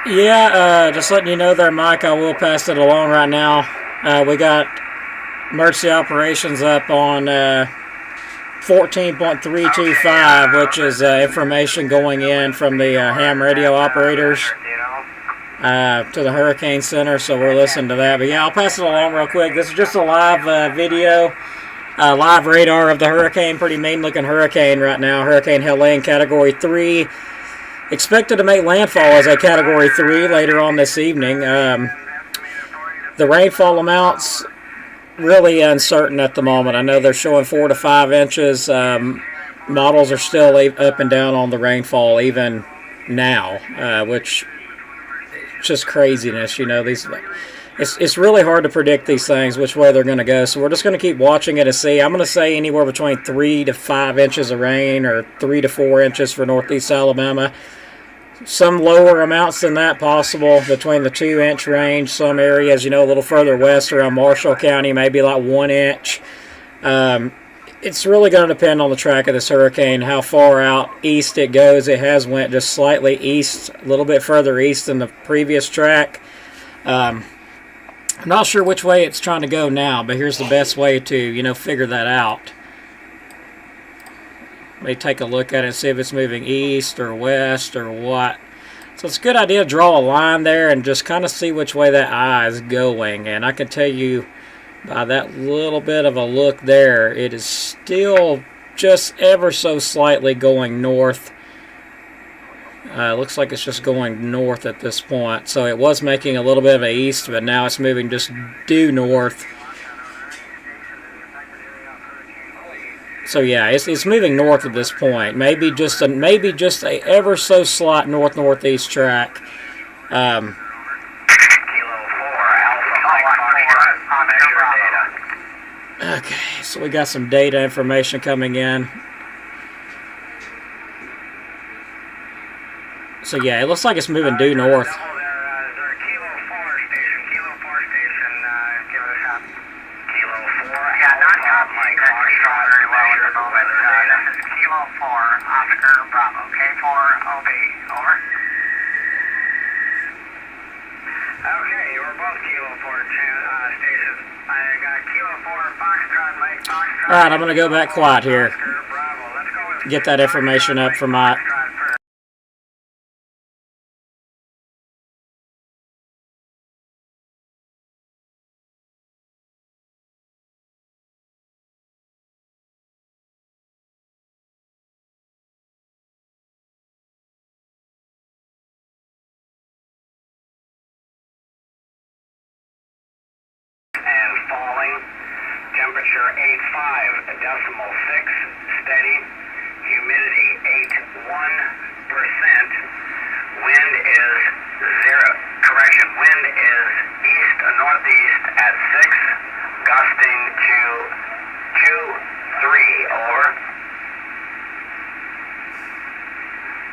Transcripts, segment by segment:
Yeah, just letting you know there, Mike. I will pass it along right now. We got emergency operations up on 14.325, which is information going in from the ham radio operators to the Hurricane Center, so we're listening to that. But yeah, I'll pass it along real quick. This is just a live video, live radar of the hurricane. Pretty mean-looking hurricane right now. Hurricane Helene, Category 3. Expected to make landfall as a Category 3 later on this evening. The rainfall amounts really uncertain at the moment. I know they're showing 4 to 5 inches. Models are still up and down on the rainfall even now, which is just craziness. You know, it's really hard to predict these things, which way they're going to go. So we're just going to keep watching it and see. I'm going to say anywhere between 3 to 5 inches of rain, or 3 to 4 inches for northeast Alabama. Some lower amounts than that possible, between the 2-inch range. Some areas, you know, a little further west around Marshall County, maybe like 1 inch. It's really going to depend on the track of this hurricane, how far out east it goes. It has went just slightly east, a little bit further east than the previous track. I'm not sure which way it's trying to go now, but here's the best way to, you know, figure that out. Let me take a look at it and see if it's moving east or west or what. So it's a good idea to draw a line there and just kind of see which way that eye is going. And I can tell you by that little bit of a look there, it is still just ever so slightly going north. Looks like it's just going north at this point. So it was making a little bit of a east, but now it's moving just due north. So yeah, it's moving north at this point. Maybe just a ever so slight northeast track. Okay, so we got some data information coming in. So yeah, it looks like it's moving due north. Alright, I'm going to go back quiet here. Get that information up for my... Temperature 85.6, steady. Humidity 81%. Wind is wind is east northeast at 6, gusting to 2-3. Over.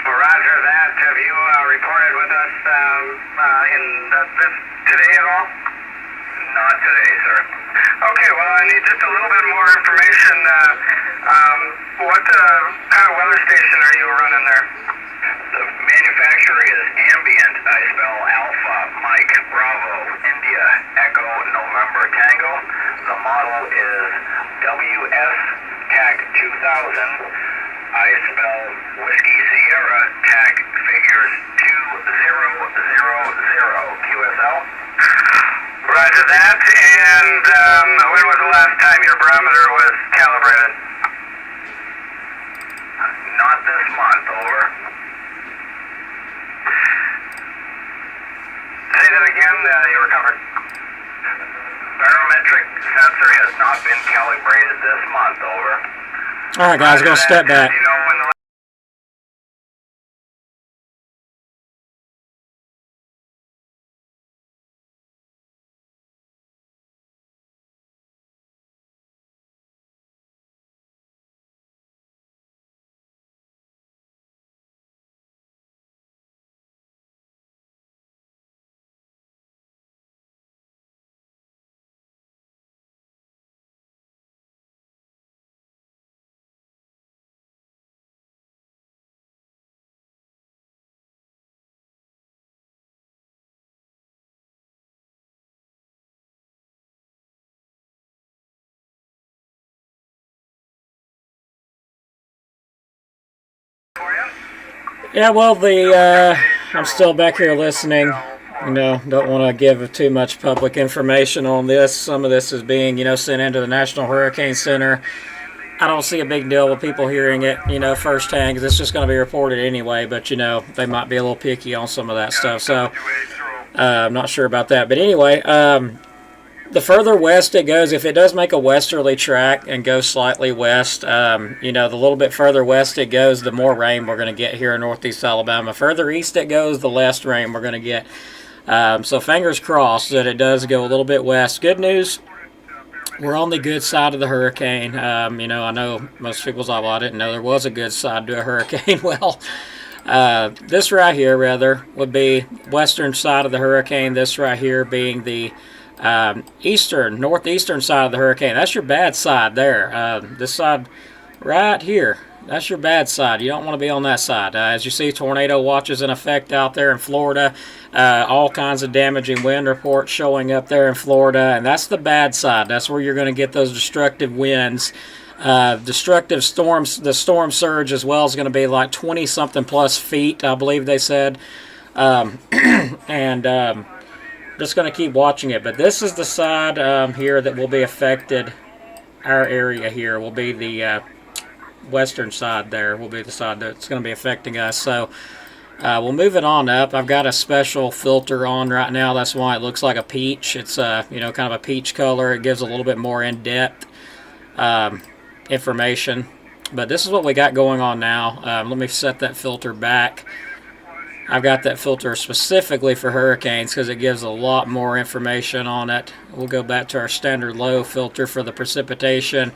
Roger that. Have you reported with us this today at all? Not today, sir. Okay, well, I need just a little bit more information. What kind of weather station are you running there? The manufacturer is Ambient. I spell Alpha, Mike, Bravo, India, Echo, November, Tango. The model is WS TAC 2000. I spell Whiskey Sierra TAC figures 2000 QSL. Roger that. And when was the last time your barometer was calibrated? Not this month. Over. Say that again. You recovered. Barometric sensor has not been calibrated this month. Over. All right, guys, going to step back. You know when the Yeah, well, I'm still back here listening. You know, don't want to give too much public information on this. Some of this is being, sent into the National Hurricane Center. I don't see a big deal with people hearing it, firsthand, because it's just going to be reported anyway. But they might be a little picky on some of that stuff. So I'm not sure about that. But anyway, the further west it goes, if it does make a westerly track and go slightly west, the little bit further west it goes, the more rain we're going to get here in northeast Alabama. Further east it goes, the less rain we're going to get. So fingers crossed that it does go a little bit west. Good news, we're on the good side of the hurricane. I know most people's like, well, I didn't know there was a good side to a hurricane. Well, this right here, rather, would be western side of the hurricane. This right here being the northeastern side of the hurricane. That's your bad side there. This side right here, that's your bad side. You don't want to be on that side. As you see, tornado watches in effect out there in Florida. All kinds of damaging wind reports showing up there in Florida, and that's the bad side. That's where you're going to get those destructive winds. Destructive storms. The storm surge as well is going to be like 20-something plus feet, I believe they said. Just going to keep watching it. But this is the side here that will be affected. Our area here will be the western side there. Will be the side that's going to be affecting us. So we'll move it on up. I've got a special filter on right now. That's why it looks like a peach. It's kind of a peach color. It gives a little bit more in-depth information. But this is what we got going on now. Let me set that filter back. I've got that filter specifically for hurricanes because it gives a lot more information on it. We'll go back to our standard low filter for the precipitation.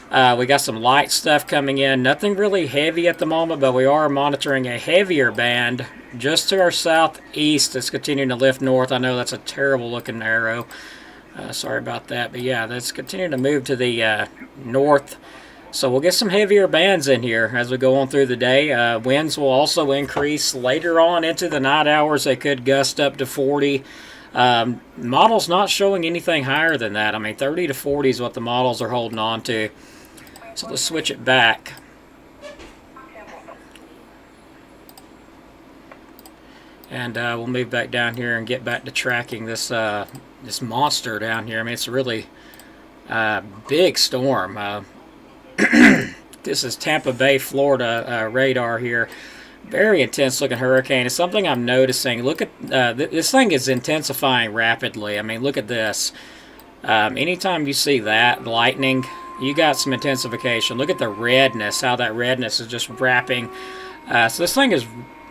We got some light stuff coming in. Nothing really heavy at the moment, but we are monitoring a heavier band just to our southeast. It's continuing to lift north. I know that's a terrible looking arrow. Sorry about that. But yeah, that's continuing to move to the north. So we'll get some heavier bands in here as we go on through the day. Winds will also increase later on into the night hours. They could gust up to 40. Model's not showing anything higher than that. I mean, 30 to 40 is what the models are holding on to. So let's switch it back. And we'll move back down here and get back to tracking this this monster down here. I mean, it's a really big storm. This is Tampa Bay, Florida radar here. Very intense looking hurricane. It's something I'm noticing. Look at this thing is intensifying rapidly. I mean, look at this. Anytime you see that lightning, you got some intensification. Look at the redness, how that redness is just wrapping. So this thing is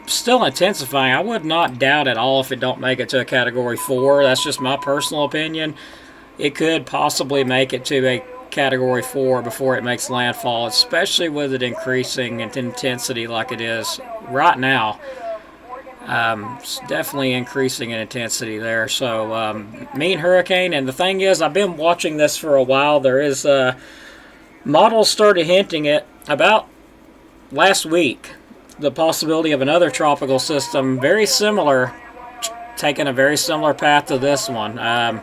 still intensifying. I would not doubt at all if it don't make it to a Category 4. That's just my personal opinion. It could possibly make it to a Category 4 before it makes landfall, especially with it increasing in intensity like it is right now. It's definitely increasing in intensity there. So mean hurricane, and the thing is, I've been watching this for a while. There is models started hinting it about last week, the possibility of another tropical system very similar, taking a very similar path to this one.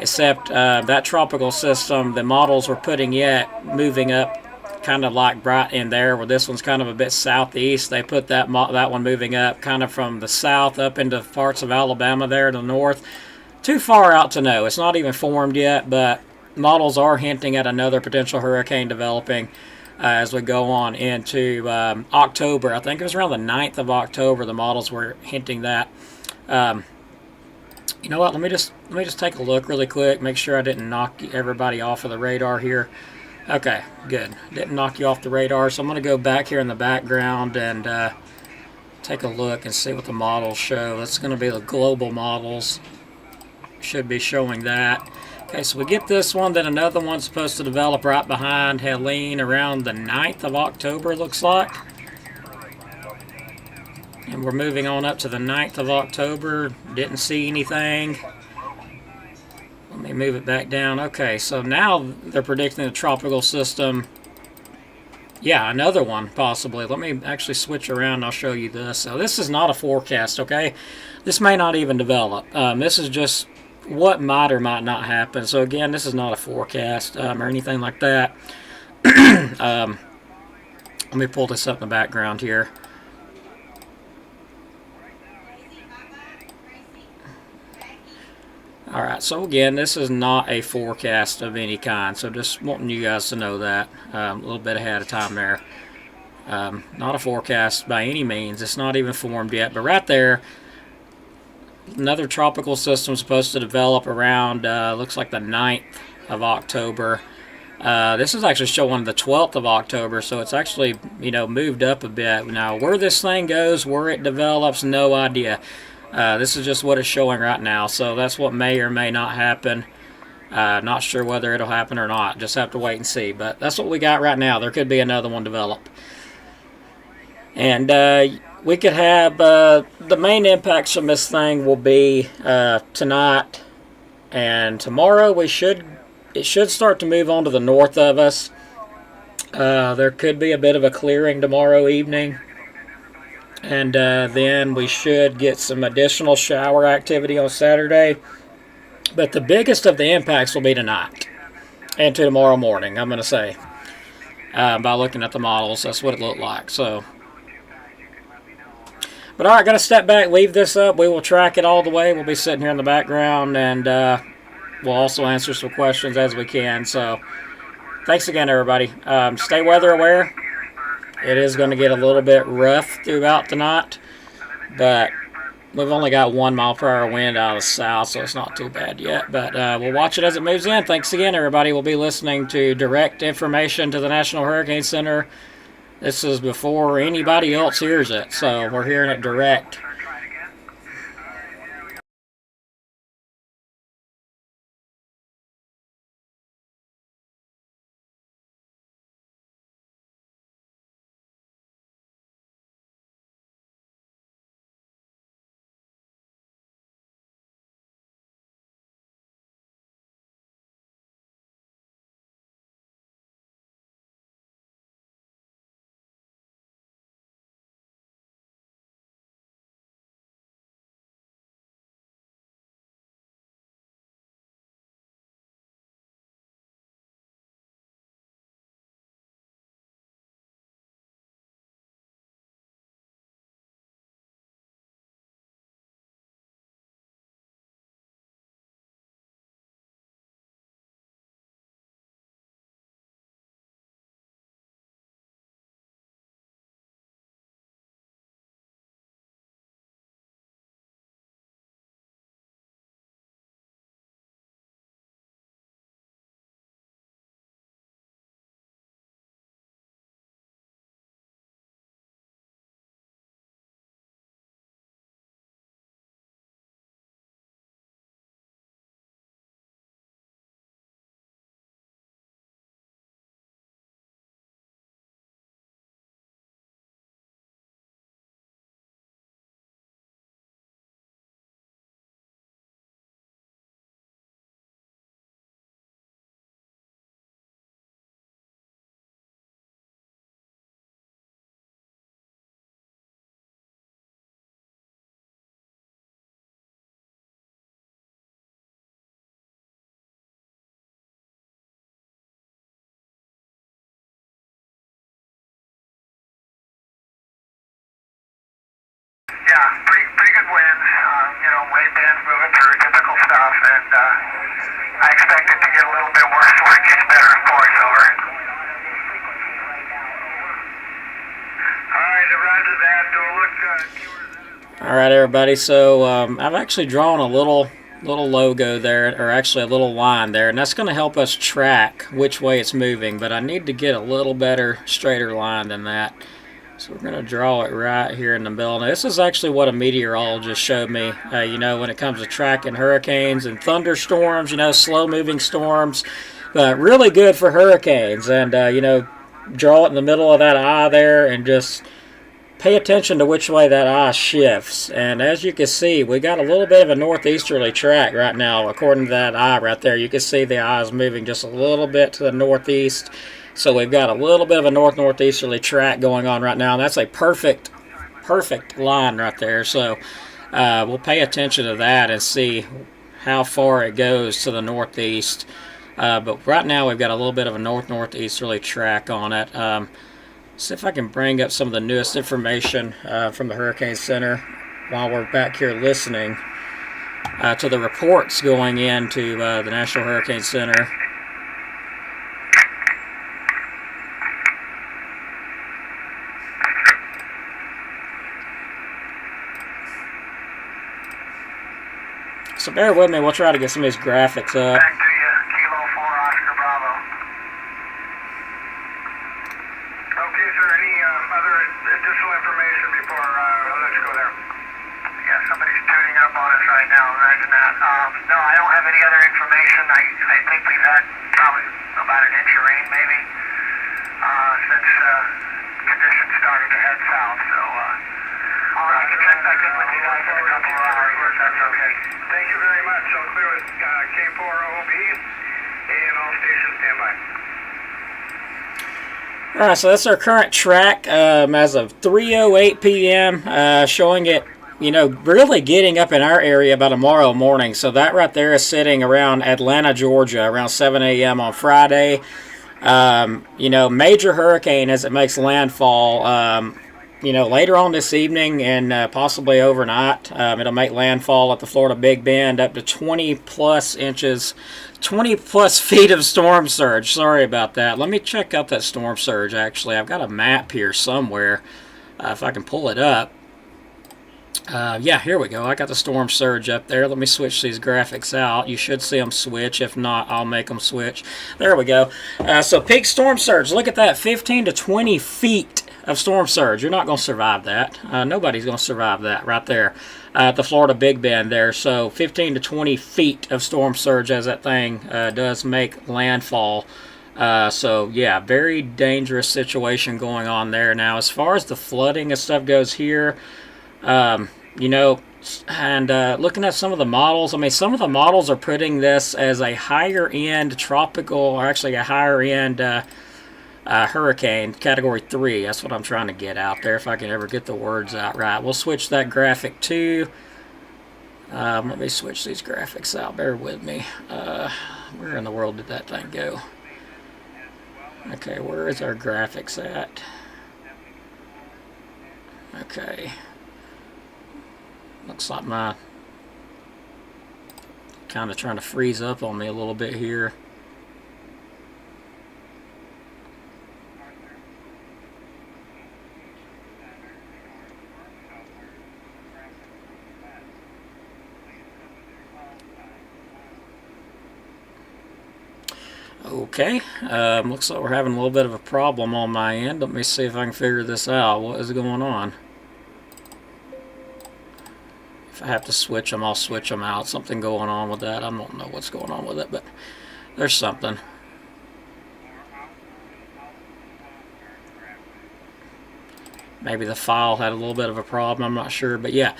Except that tropical system, the models were putting yet moving up kind of like right in there, where this one's kind of a bit southeast. They put that one moving up kind of from the south up into parts of Alabama there to the north. Too far out to know. It's not even formed yet, but models are hinting at another potential hurricane developing as we go on into October. I think it was around the 9th of October the models were hinting that. You know what? Let me just take a look really quick. Make sure I didn't knock everybody off of the radar here. Okay, good. Didn't knock you off the radar. So I'm going to go back here in the background and take a look and see what the models show. That's going to be the global models. Should be showing that. Okay, so we get this one. Then another one's supposed to develop right behind Helene around the 9th of October, looks like. And we're moving on up to the 9th of October. Didn't see anything. Let me move it back down. Okay, so now they're predicting a tropical system. Yeah, another one, possibly. Let me actually switch around and I'll show you this. So this is not a forecast, okay? This may not even develop. This is just what might or might not happen. So again, this is not a forecast or anything like that. Let me pull this up in the background here. Alright, so again, this is not a forecast of any kind, so just wanting you guys to know that a little bit ahead of time there. Not a forecast by any means. It's not even formed yet, but right there, another tropical system supposed to develop around, looks like the 9th of October. This is actually showing the 12th of October, so it's actually, moved up a bit. Now, where this thing goes, where it develops, no idea. This is just what it's showing right now, so that's what may or may not happen. Not sure whether it'll happen or not. Just have to wait and see, but that's what we got right now. There could be another one develop. And we could have, the main impacts from this thing will be tonight and tomorrow. It should start to move on to the north of us. There could be a bit of a clearing tomorrow evening. And then we should get some additional shower activity on Saturday. But the biggest of the impacts will be tonight and to tomorrow morning, I'm going to say. By looking at the models, that's what it looked like. So, but all right, got to step back, leave this up. We will track it all the way. We'll be sitting here in the background, and we'll also answer some questions as we can. So, thanks again, everybody. Stay weather aware. It is going to get a little bit rough throughout the night, but we've only got 1 mile per hour wind out of the south, so it's not too bad yet. But we'll watch it as it moves in. Thanks again, everybody. We'll be listening to direct information to the National Hurricane Center. This is before anybody else hears it, so we're hearing it direct. Yeah, pretty good winds. Wave bands moving through, typical stuff, and I expect it to get a little bit worse before it gets better, of course, over. Alright, roger that. Don't look All right, everybody. So I've actually drawn a little logo there, or actually a little line there, and that's going to help us track which way it's moving. But I need to get a little better, straighter line than that. So we're going to draw it right here in the middle. Now, this is actually what a meteorologist showed me, when it comes to tracking hurricanes and thunderstorms, slow-moving storms, but really good for hurricanes. And, draw it in the middle of that eye there and just pay attention to which way that eye shifts. And as you can see, we got a little bit of a northeasterly track right now, according to that eye right there. You can see the eye is moving just a little bit to the northeast. So we've got a little bit of a northeasterly track going on right now. And that's a perfect line right there. So we'll pay attention to that and see how far it goes to the northeast. But right now we've got a little bit of a northeasterly track on it. See if I can bring up some of the newest information from the Hurricane Center while we're back here listening. to the reports going into the National Hurricane Center. So bear with me, we'll try to get some of these graphics up. Back to you, Kilo 4 Oscar Bravo. Okay, sir, any other additional information before I let you go there? Yeah, somebody's tuning up on us right now, imagine that. No, I don't have any other information. I think we've had probably about an inch of rain, maybe, since conditions started to head south, so I can check back in with you guys in a couple of hours, if that's okay. Thank you very much. So clear with K4OB, and all stations stand by. Alright, so that's our current track as of 3:08 p.m. Showing it, you know, really getting up in our area by tomorrow morning. So that right there is sitting around Atlanta, Georgia, around 7 a.m. on Friday. You know, major hurricane as it makes landfall. You know, later on this evening and possibly overnight, it'll make landfall at the Florida Big Bend, up to 20+ inches, 20+ feet of storm surge. Sorry about that. Let me check out that storm surge, actually. I've got a map here somewhere, if I can pull it up. Yeah, here we go. I got the storm surge up there. Let me switch these graphics out. You should see them switch. If not, I'll make them switch. There we go. So peak storm surge. Look at that, 15 to 20 feet of storm surge. You're not going to survive that. Nobody's going to survive that right there at the Florida Big Bend there. So 15 to 20 feet of storm surge as that thing does make landfall. So yeah, very dangerous situation going on there. Now, as far as the flooding and stuff goes here, you know, and looking at some of the models, I mean, some of the models are putting this as a higher end tropical, or actually a higher end hurricane, category 3. That's what I'm trying to get out there, if I can ever get the words out right. We'll switch that graphic to, let me switch these graphics out, bear with me. Where in the world did that thing go? Okay, where is our graphics at? Okay. Looks like my kind of trying to freeze up on me a little bit here. Okay, looks like we're having a little bit of a problem on my end. Let me see if I can figure this out. What is going on? If I have to switch them, I'll switch them out. Something going on with that. I don't know what's going on with it, but there's something. Maybe the file had a little bit of a problem. I'm not sure, but yeah.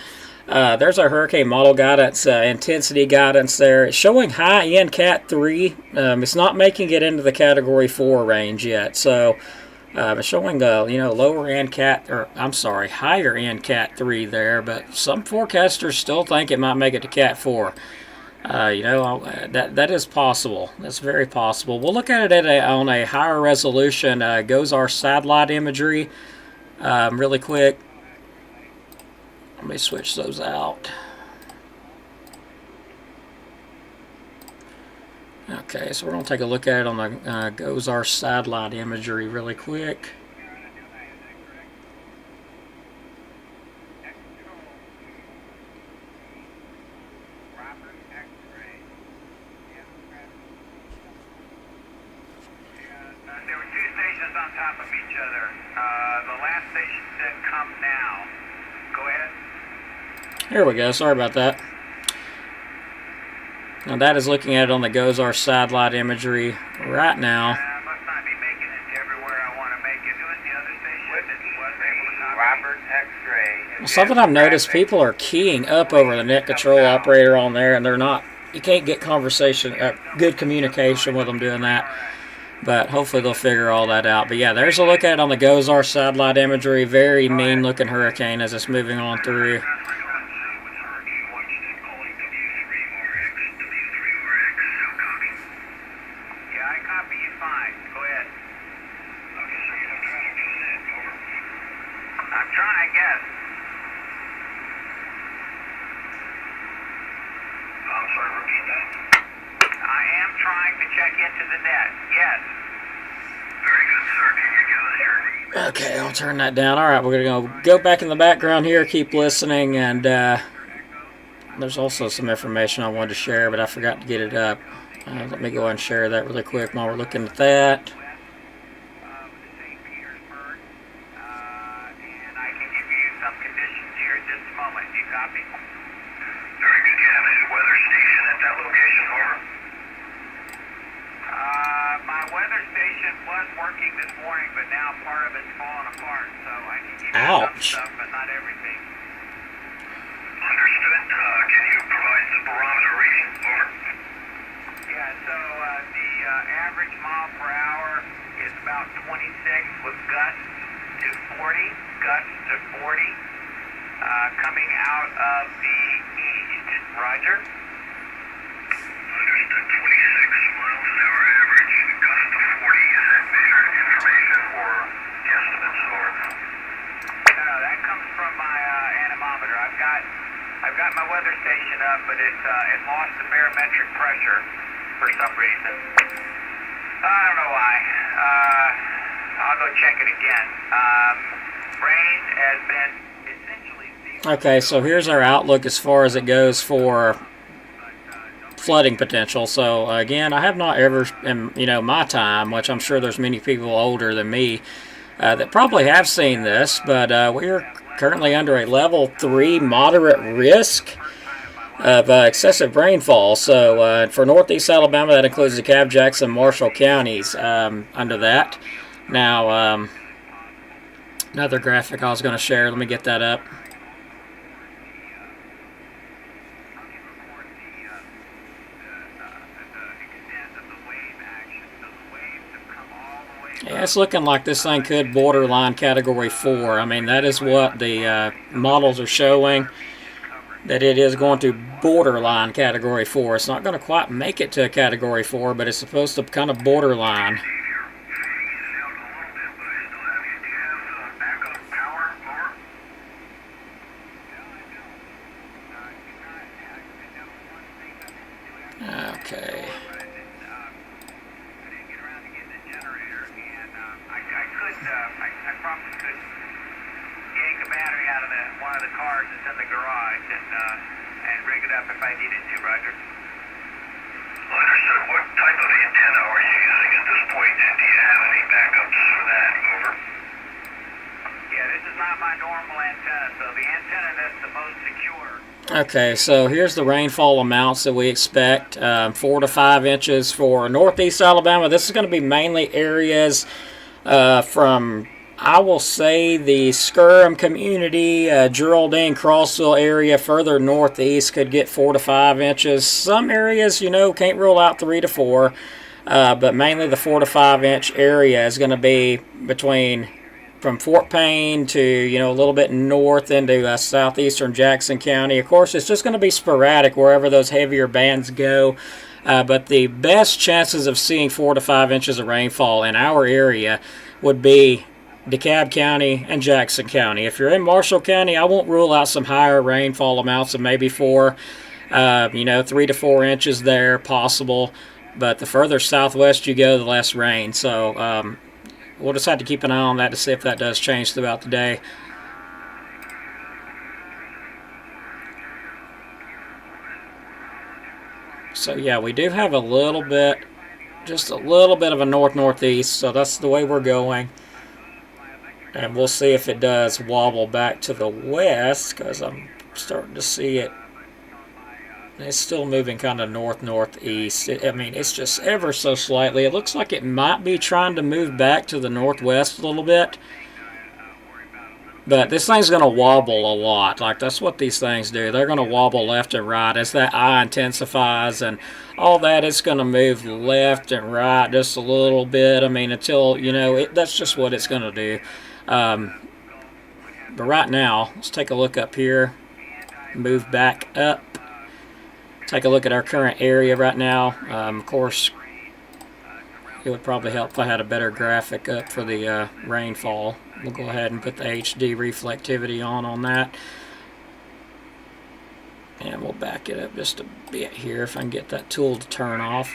There's our hurricane model guidance, intensity guidance there. It's showing high-end Cat 3. It's not making it into the Category 4 range yet. So it's showing the lower-end Cat, or I'm sorry, higher-end Cat 3 there. But some forecasters still think it might make it to Cat 4. That is possible. That's very possible. We'll look at it on a higher resolution. Goes our satellite imagery really quick. Let me switch those out. Okay, so we're going to take a look at it on the GOES-R satellite imagery really quick. There were two stations on top of each other. The last station said come now. Go ahead. Here we go. Sorry about that. Now that is looking at it on the GOES-R satellite imagery right now. Must not be making it everywhere I want to make it. Who is the other station that was able to copy? Robert X-ray. Something I've noticed, people are keying up over the net control operator on there, and they're not. You can't get conversation, good communication with them doing that. But hopefully they'll figure all that out. But yeah, there's a look at it on the GOES-R satellite imagery. Very mean looking hurricane as it's moving on through. Okay, I'll turn that down. All right, we're going to go back in the background here, keep listening, and there's also some information I wanted to share, but I forgot to get it up. Let me go ahead and share that really quick while we're looking at that. Ouch. But not everything. Understood. Can you provide the barometer reading? Over. Yeah, so the average mile per hour is about 26 with gusts to 40. Gusts to 40. Coming out of the east. Roger. Understood. 26 miles an hour average. Gusts to 40. Is that measured information or guesstimates? Over. No, that comes from my anemometer. I've got my weather station up, but it lost the barometric pressure for some reason. I don't know why. I'll go check it again. Rain has been essentially zero. Okay, so here's our outlook as far as it goes for flooding potential. So again, I have not ever, in my time, which I'm sure there's many people older than me that probably have seen this, but we're currently under a level 3 moderate risk of excessive rainfall. So for northeast Alabama, that includes Dekalbcwx and Marshall counties under that. Now, another graphic I was going to share, let me get that up. Yeah, it's looking like this thing could borderline Category 4. I mean, that is what the models are showing, that it is going to borderline Category 4. It's not going to quite make it to a Category 4, but it's supposed to kind of borderline. Okay. I probably could yank a battery out of one of the cars that's in the garage and rig it up if I needed to, Roger. Understood. What type of antenna are you using at this point? Do you have any backups for that? Over. Yeah, this is not my normal antenna, so the antenna that's the most secure. Okay, so here's the rainfall amounts that we expect, 4 to 5 inches for northeast Alabama. This is going to be mainly areas from, I will say, the Skirham community, Geraldine, Crossville area, further northeast could get 4 to 5 inches. Some areas, can't rule out 3 to 4, but mainly the 4 to 5 inch area is going to be from Fort Payne to, a little bit north into southeastern Jackson County. Of course, it's just going to be sporadic wherever those heavier bands go. But the best chances of seeing 4 to 5 inches of rainfall in our area would be DeKalb County and Jackson County. If you're in Marshall County, I won't rule out some higher rainfall amounts of maybe 3 to 4 inches there possible. But the further southwest you go, the less rain. So we'll just have to keep an eye on that to see if that does change throughout the day. So yeah, we do have just a little bit of a north-northeast, so that's the way we're going. And we'll see if it does wobble back to the west, because I'm starting to see it. It's still moving kind of north-northeast. It's just ever so slightly. It looks like it might be trying to move back to the northwest a little bit. But this thing's going to wobble a lot. Like, that's what these things do. They're going to wobble left and right. As that eye intensifies and all that, it's going to move left and right just a little bit. Until, that's just what it's going to do. But right now, let's take a look up here. Move back up. Take a look at our current area right now. Of course, it would probably help if I had a better graphic up for the rainfall. We'll go ahead and put the HD reflectivity on that. And we'll back it up just a bit here if I can get that tool to turn off.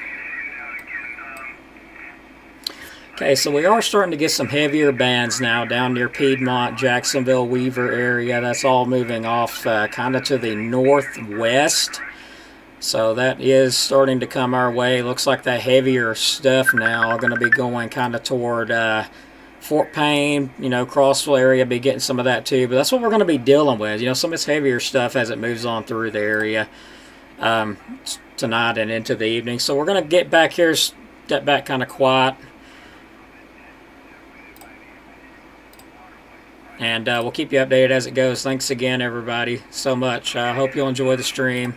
Okay, so we are starting to get some heavier bands now down near Piedmont, Jacksonville, Weaver area. That's all moving off kind of to the northwest. So that is starting to come our way. Looks like the heavier stuff now are going to be going kind of toward Fort Payne, Crossville area, be getting some of that too. But that's what we're going to be dealing with. Some of this heavier stuff as it moves on through the area tonight and into the evening. So we're going to get back here, step back kind of quiet. And we'll keep you updated as it goes. Thanks again, everybody, so much. I hope you'll enjoy the stream.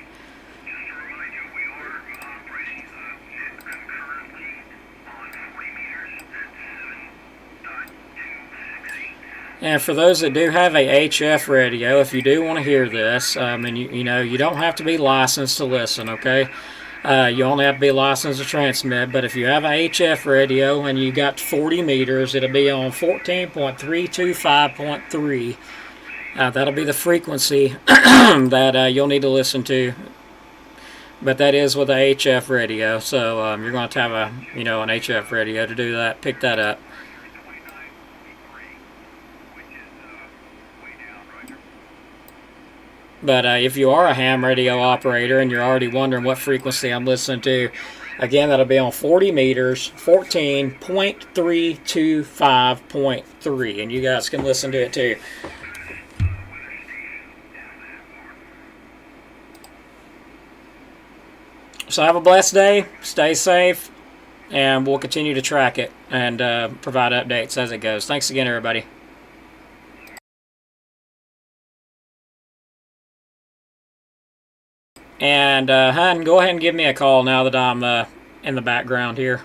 And for those that do have a HF radio, if you do want to hear this, and you don't have to be licensed to listen, okay? You only have to be licensed to transmit, but if you have a HF radio and you got 40 meters, it'll be on 14.325.3. That'll be the frequency that you'll need to listen to. But that is with a HF radio, so you're going to have an HF radio to do that. Pick that up. But if you are a ham radio operator and you're already wondering what frequency I'm listening to, again, that'll be on 40 meters, 14.325.3, and you guys can listen to it too. So have a blessed day, stay safe, and we'll continue to track it and provide updates as it goes. Thanks again, everybody. And, hun, go ahead and give me a call now that I'm in the background here.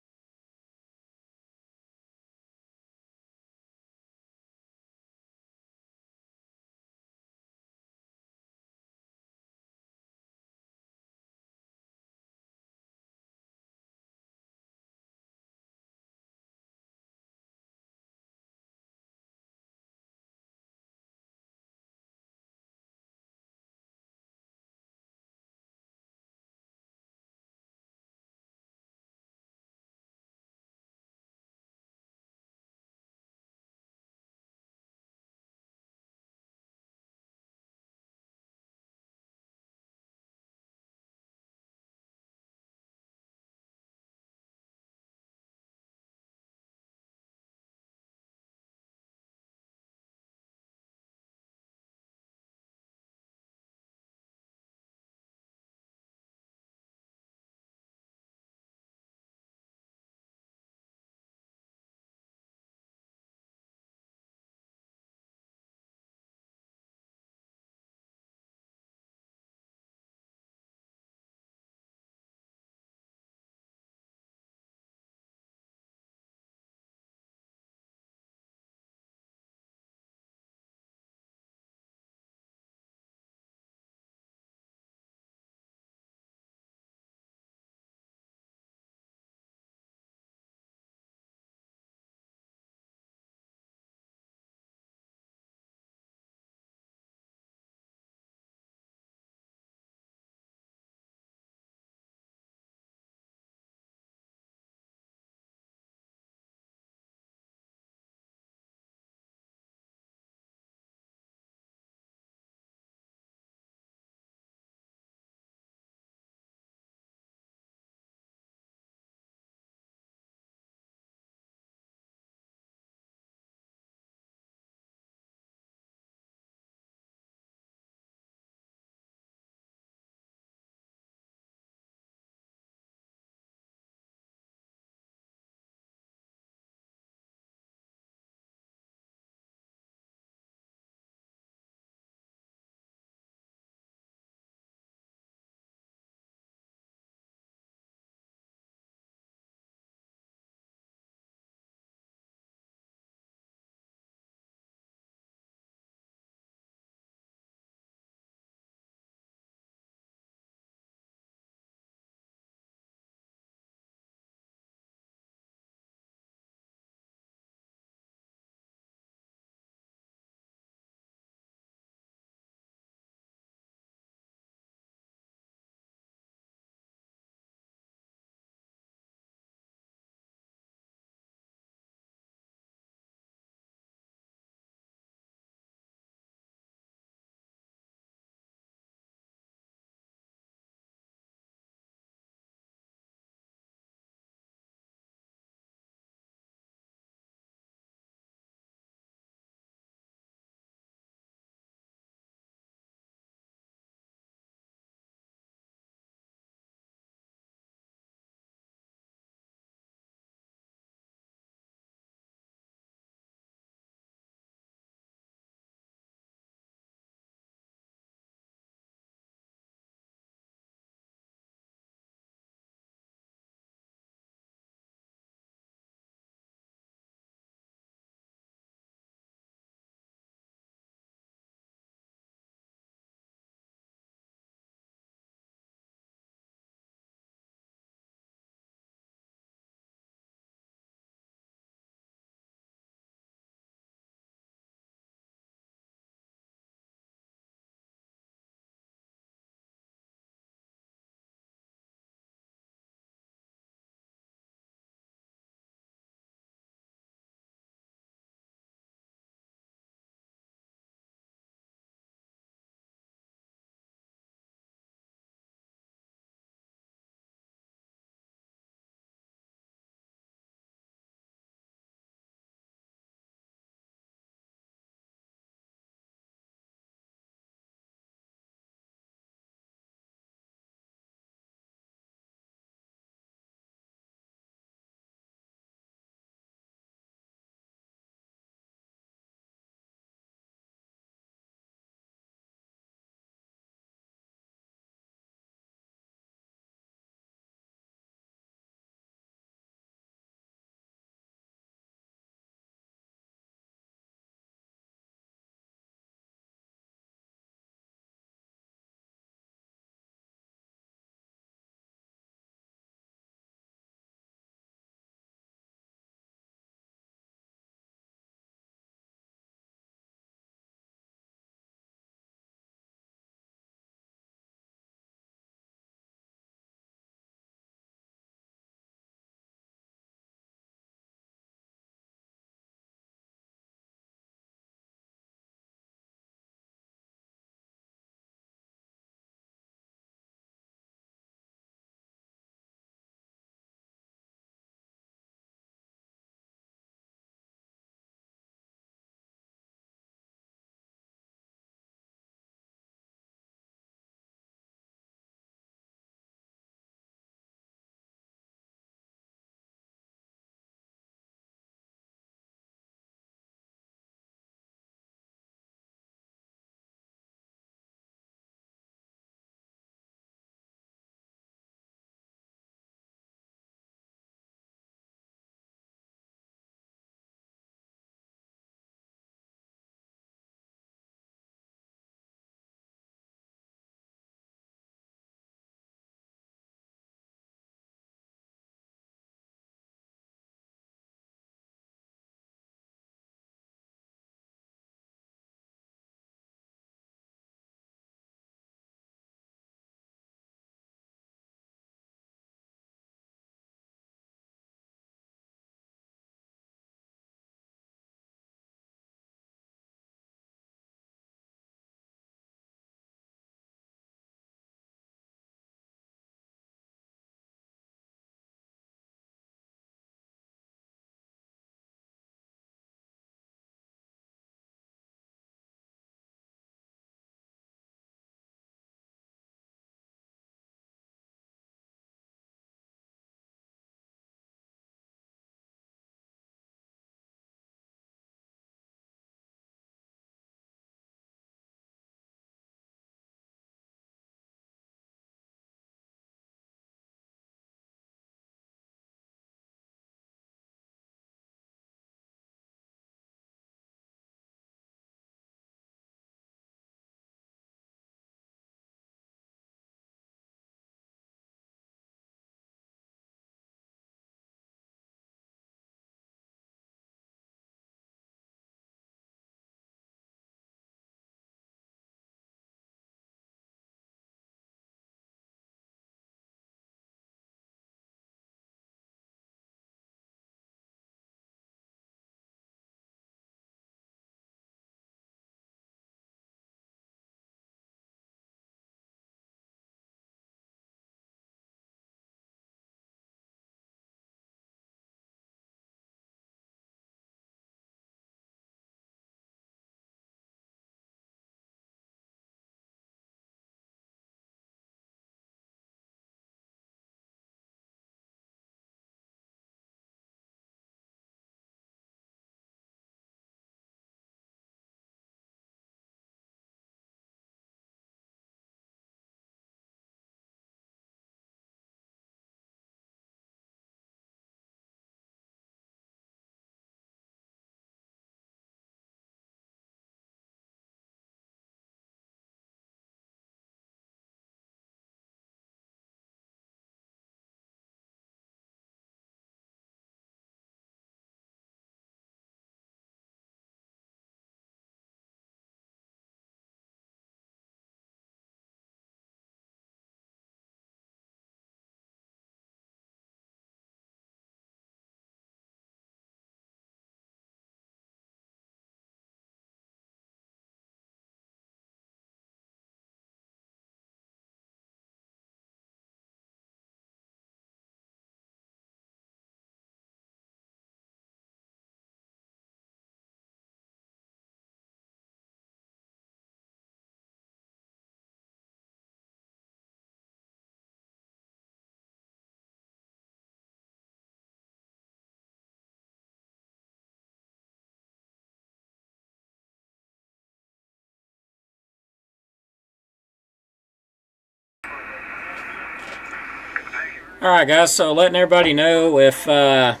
Alright guys, so letting everybody know if that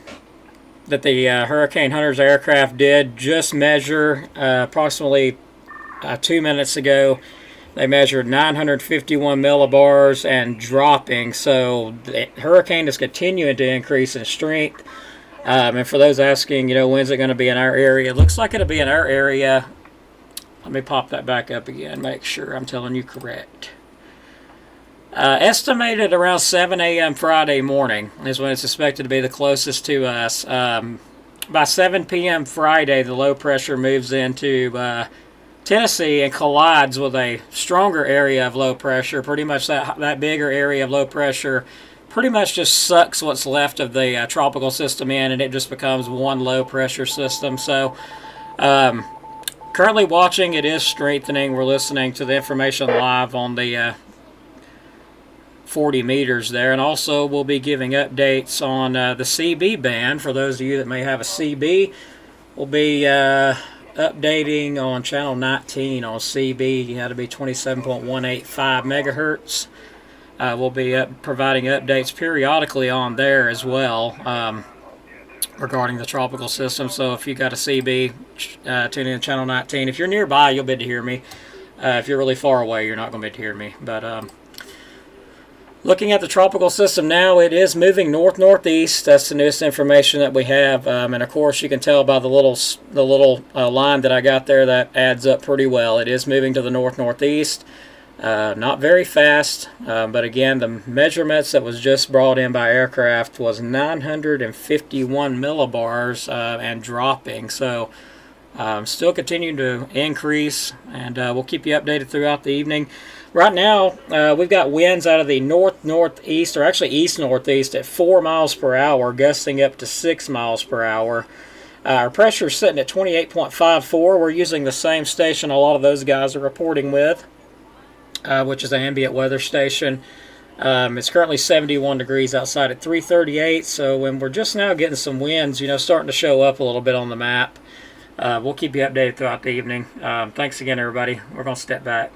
the Hurricane Hunters aircraft did just measure approximately 2 minutes ago. They measured 951 millibars and dropping, so the hurricane is continuing to increase in strength. And for those asking, when's it going to be in our area? It looks like it'll be in our area. Let me pop that back up again, make sure I'm telling you correct. Estimated around 7 a.m. Friday morning is when it's expected to be the closest to us. By 7 p.m. Friday, the low pressure moves into Tennessee and collides with a stronger area of low pressure. Pretty much that bigger area of low pressure pretty much just sucks what's left of the tropical system in, and it just becomes one low pressure system. So currently watching, it is strengthening. We're listening to the information live on the 40 meters there, and also we'll be giving updates on the CB band. For those of you that may have a CB, we'll be updating on channel 19 on CB. You had to be 27.185 megahertz. We'll be providing updates periodically on there as well regarding the tropical system. So if you got a CB, tune in to channel 19. If you're nearby, you'll be able to hear me. If you're really far away, you're not going to be able to hear me. But looking at the tropical system now, it is moving north-northeast. That's the newest information that we have. And of course, you can tell by the little line that I got there, that adds up pretty well. It is moving to the north-northeast. Not very fast, but again, the measurements that was just brought in by aircraft was 951 millibars and dropping. So still continuing to increase, and we'll keep you updated throughout the evening. Right now, we've got winds out of the north-northeast, or actually east-northeast, at 4 miles per hour, gusting up to 6 miles per hour. Our pressure is sitting at 28.54. We're using the same station a lot of those guys are reporting with, which is an ambient weather station. It's currently 71 degrees outside at 3:38, so when we're just now getting some winds, starting to show up a little bit on the map. We'll keep you updated throughout the evening. Thanks again, everybody. We're going to step back.